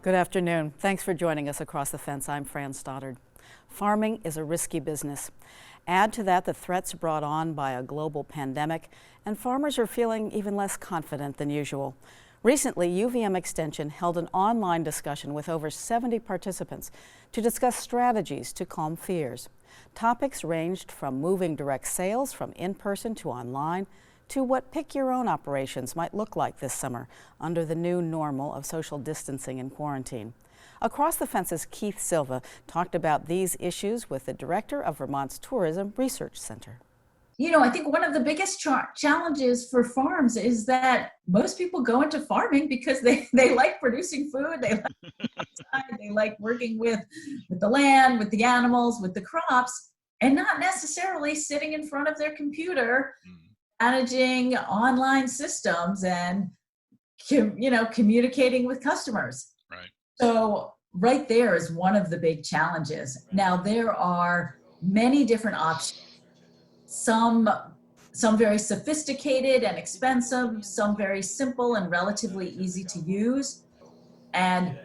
Good afternoon. Thanks for joining us across the fence. I'm Fran Stoddard. Farming is a risky business. Add to that the threats brought on by a global pandemic, and farmers are feeling even less confident than usual. Recently, UVM Extension held an online discussion with over 70 participants to discuss strategies to calm fears. Topics ranged from moving direct sales from in-person to online to what pick-your-own operations might look like this summer under the new normal of social distancing and quarantine. Across the Fence's Keith Silva talked about these issues with the director of Vermont's Tourism Research Center. I think one of the biggest challenges for farms is that most people go into farming because they like producing food, they like outside, they like working with the land, with the animals, with the crops, and not necessarily sitting in front of their computer managing online systems and communicating with customers. Right. So right there is one of the big challenges. Now there are many different options. Some very sophisticated and expensive, some very simple and relatively easy to use. And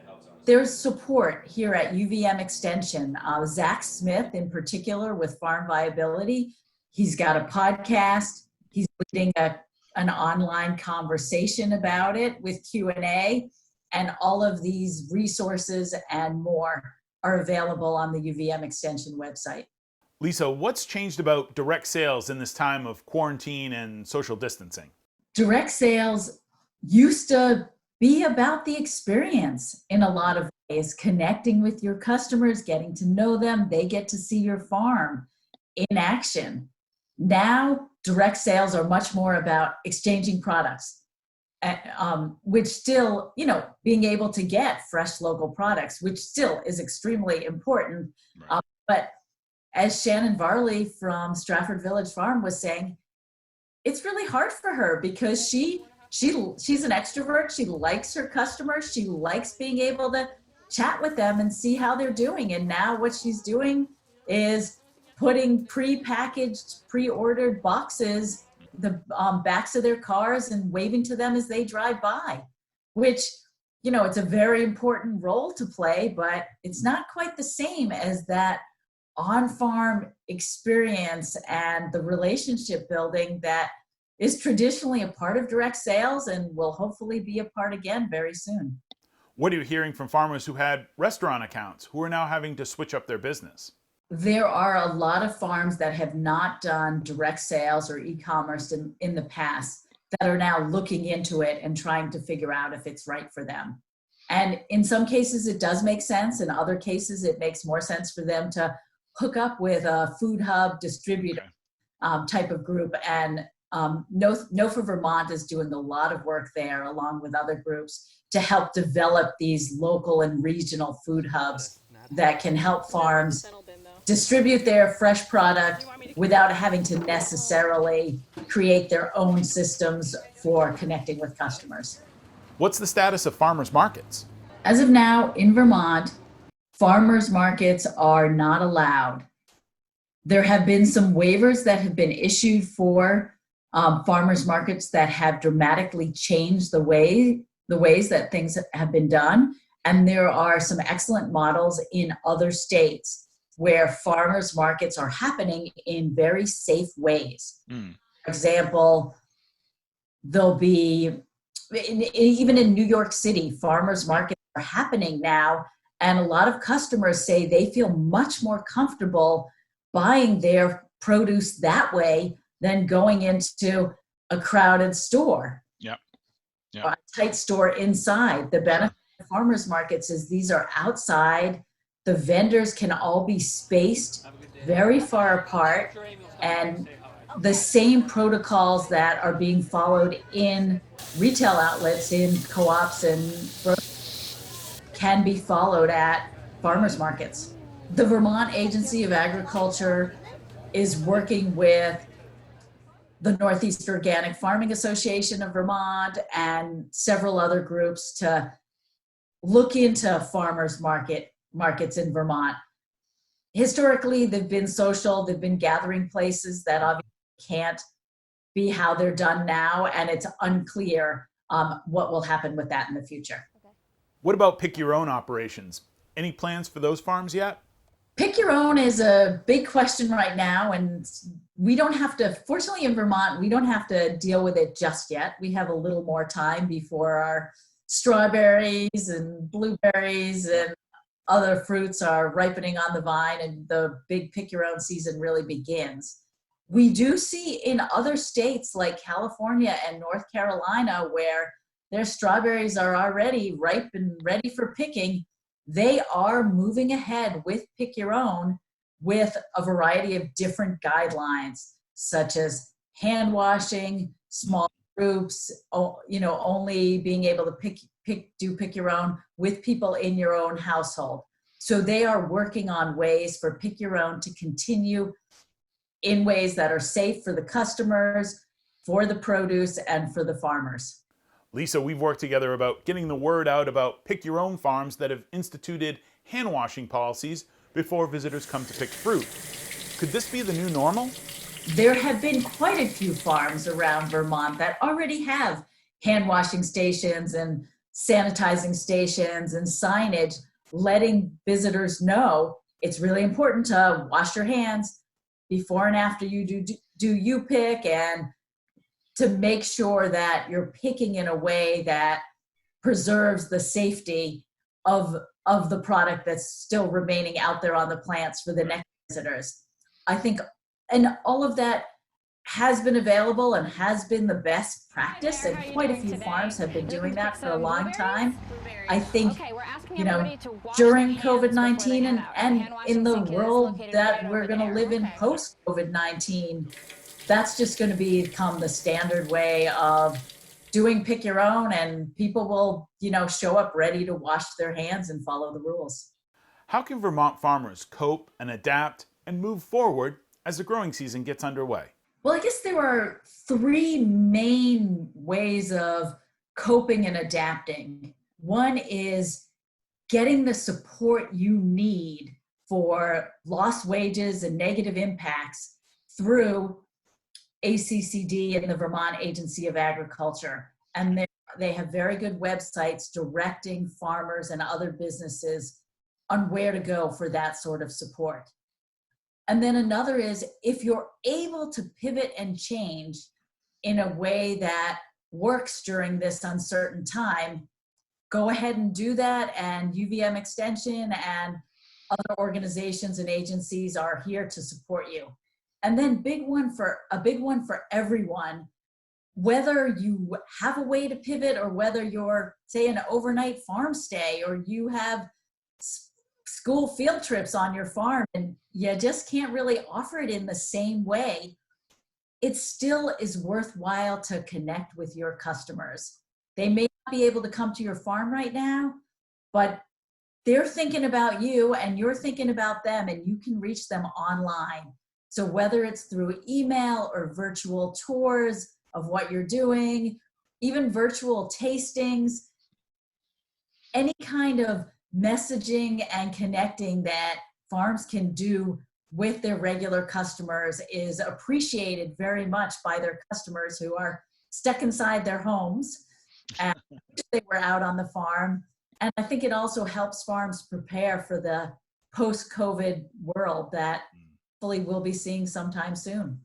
there's support here at UVM Extension. Zach Smith in particular with Farm Viability, he's got a podcast. He's leading an online conversation about it with Q&A, and all of these resources and more are available on the UVM Extension website. Lisa, what's changed about direct sales in this time of quarantine and social distancing? Direct sales used to be about the experience in a lot of ways, connecting with your customers, getting to know them, they get to see your farm in action. Now, direct sales are much more about exchanging products, which still, being able to get fresh local products, which still is extremely important. Right. But as Shannon Varley from Stratford Village Farm was saying, it's really hard for her because she's an extrovert. She likes her customers. She likes being able to chat with them and see how they're doing. And now what she's doing is putting pre-packaged, pre-ordered boxes, the backs of their cars, and waving to them as they drive by, which, it's a very important role to play, but it's not quite the same as that on-farm experience and the relationship building that is traditionally a part of direct sales and will hopefully be a part again very soon. What are you hearing from farmers who had restaurant accounts who are now having to switch up their business? There are a lot of farms that have not done direct sales or e-commerce in the past that are now looking into it and trying to figure out if it's right for them. And in some cases it does make sense. In other cases it makes more sense for them to hook up with a food hub distributor type of group. And No for Vermont is doing a lot of work there along with other groups to help develop these local and regional food hubs that can help farms distribute their fresh product without having to necessarily create their own systems for connecting with customers. What's the status of farmers markets? As of now, in Vermont, farmers markets are not allowed. There have been some waivers that have been issued for farmers markets that have dramatically changed the ways that things have been done. And there are some excellent models in other states where farmers markets are happening in very safe ways. For example, there'll be, even in New York City, farmers markets are happening now. And a lot of customers say they feel much more comfortable buying their produce that way than going into a crowded store. Yep. Or a tight store inside. The benefit of farmers markets is these are outside. The vendors can all be spaced very far apart, and the same protocols that are being followed in retail outlets, in co-ops and can be followed at farmers markets. The Vermont Agency of Agriculture is working with the Northeast Organic Farming Association of Vermont and several other groups to look into farmers markets in Vermont. Historically, they've been social, they've been gathering places that obviously can't be how they're done now, and it's unclear what will happen with that in the future. What about pick your own operations? Any plans for those farms yet? Pick your own is a big question right now, and we don't have to, fortunately in Vermont, we don't have to deal with it just yet. We have a little more time before our strawberries and blueberries and other fruits are ripening on the vine and the big pick your own season really begins. We do see in other states like California and North Carolina where their strawberries are already ripe and ready for picking. They are moving ahead with Pick Your Own with a variety of different guidelines, such as hand washing, small groups, only being able to do Pick Your Own with people in your own household. So they are working on ways for Pick Your Own to continue in ways that are safe for the customers, for the produce, and for the farmers. Lisa, we've worked together about getting the word out about Pick Your Own farms that have instituted hand washing policies before visitors come to pick fruit. Could this be the new normal? There have been quite a few farms around Vermont that already have hand washing stations and sanitizing stations and signage letting visitors know it's really important to wash your hands before and after you do you pick, and to make sure that you're picking in a way that preserves the safety of the product that's still remaining out there on the plants for the next visitors. I think, and all of that has been available and has been the best practice, and quite a few farms have been doing that for a long time. I think, during COVID-19 and in the world that we're going to live in post-COVID-19, that's just going to become the standard way of doing Pick Your Own, and people will, show up ready to wash their hands and follow the rules. How can Vermont farmers cope and adapt and move forward as the growing season gets underway? Well, I guess there are three main ways of coping and adapting. One is getting the support you need for lost wages and negative impacts through ACCD and the Vermont Agency of Agriculture. And they have very good websites directing farmers and other businesses on where to go for that sort of support. And then another is, if you're able to pivot and change in a way that works during this uncertain time, go ahead and do that. And UVM Extension and other organizations and agencies are here to support you. And then a big one for everyone, whether you have a way to pivot or whether you're, say, an overnight farm stay, or you have school field trips on your farm and you just can't really offer it in the same way, it still is worthwhile to connect with your customers. They may not be able to come to your farm right now, but they're thinking about you and you're thinking about them, and you can reach them online. So whether it's through email or virtual tours of what you're doing, even virtual tastings, any kind of messaging and connecting that farms can do with their regular customers is appreciated very much by their customers who are stuck inside their homes and they were out on the farm. And I think it also helps farms prepare for the post-COVID world that hopefully we'll be seeing sometime soon.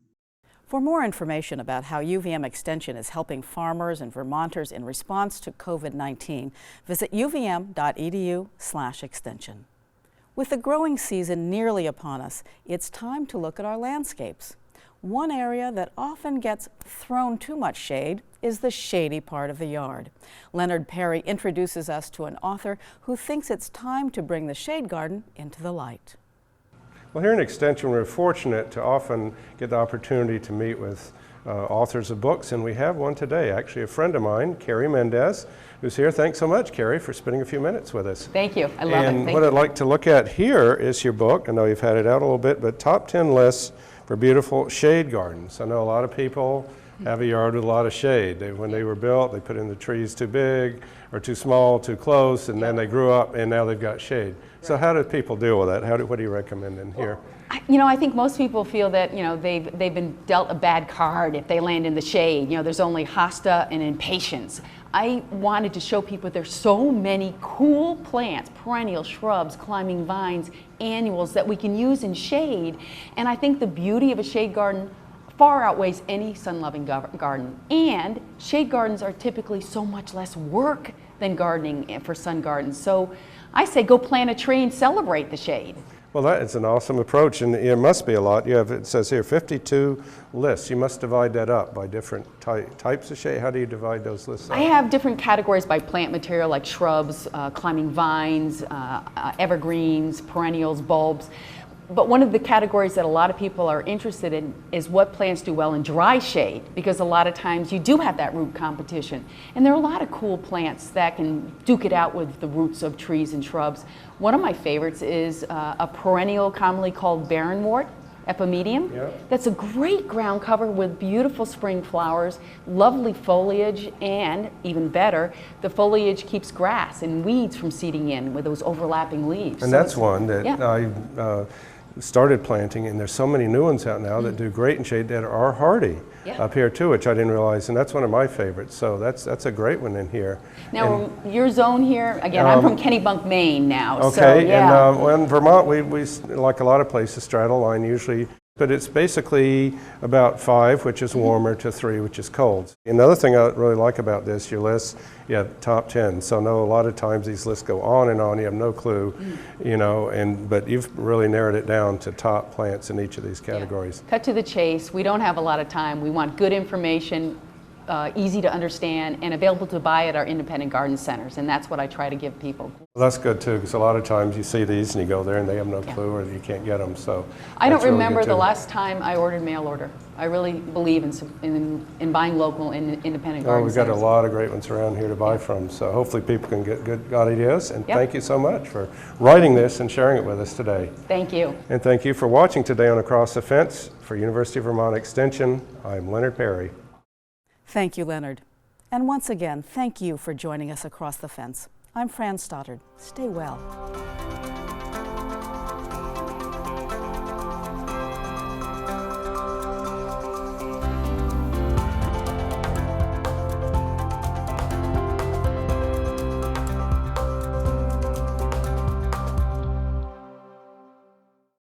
For more information about how UVM Extension is helping farmers and Vermonters in response to COVID-19, visit uvm.edu/extension. With the growing season nearly upon us, it's time to look at our landscapes. One area that often gets thrown too much shade is the shady part of the yard. Leonard Perry introduces us to an author who thinks it's time to bring the shade garden into the light. Well, here in Extension, we're fortunate to often get the opportunity to meet with authors of books, and we have one today. Actually, a friend of mine, Kerry Mendez, who's here. Thanks so much, Kerry, for spending a few minutes with us. Thank you. I love it. And what I'd like to look at here is your book. I know you've had it out a little bit, but top 10 lists for beautiful shade gardens. I know a lot of people have a yard with a lot of shade. When they were built, they put in the trees too big or too small, too close, and then they grew up and now they've got shade. So how do people deal with that? What do you recommend in here? I think most people feel that they've been dealt a bad card if they land in the shade. There's only hosta and impatience. I wanted to show people there's so many cool plants, perennial shrubs, climbing vines, annuals that we can use in shade. And I think the beauty of a shade garden far outweighs any sun-loving garden. And shade gardens are typically so much less work than gardening for sun gardens. So I say go plant a tree and celebrate the shade. Well, that is an awesome approach, and it must be a lot. You have, it says here, 52 lists. You must divide that up by different types of shade. How do you divide those lists up? I have different categories by plant material, like shrubs, climbing vines, evergreens, perennials, bulbs. But one of the categories that a lot of people are interested in is what plants do well in dry shade, because a lot of times you do have that root competition. And there are a lot of cool plants that can duke it out with the roots of trees and shrubs. One of my favorites is a perennial commonly called barrenwort, epimedium. Yep. That's a great ground cover with beautiful spring flowers, lovely foliage, and even better, the foliage keeps grass and weeds from seeding in with those overlapping leaves. And So that's it's- one that yeah. I started planting, and there's so many new ones out now that do great in shade that are hardy Yeah. up here too, which I didn't realize, and that's one of my favorites. So that's a great one in here. Now, your zone here, again, I'm from Kennebunk, Maine now, Okay, so yeah. and well, in Vermont, we like a lot of places straddle line usually, but it's basically about 5, which is warmer, to 3, which is cold. Another thing I really like about this, your list, yeah, top 10. So I know a lot of times these lists go on and on, you have no clue, you know, but you've really narrowed it down to top plants in each of these categories. Cut to the chase. We don't have a lot of time. We want good information, easy to understand, and available to buy at our independent garden centers, and that's what I try to give people. Well, that's good too, because a lot of times you see these and you go there and they have no clue or you can't get them. So I don't that's really remember good, the too. last time I ordered mail order. I really believe in buying local and independent Oh, garden we've got a centers. lot of great ones around here to buy from, so hopefully people can get good ideas. And Yep. thank you so much for writing this and sharing it with us today. Thank you. And thank you for watching today on Across the Fence. For University of Vermont Extension, I'm Leonard Perry. Thank you, Leonard. And once again, thank you for joining us across the fence. I'm Fran Stoddard. Stay well.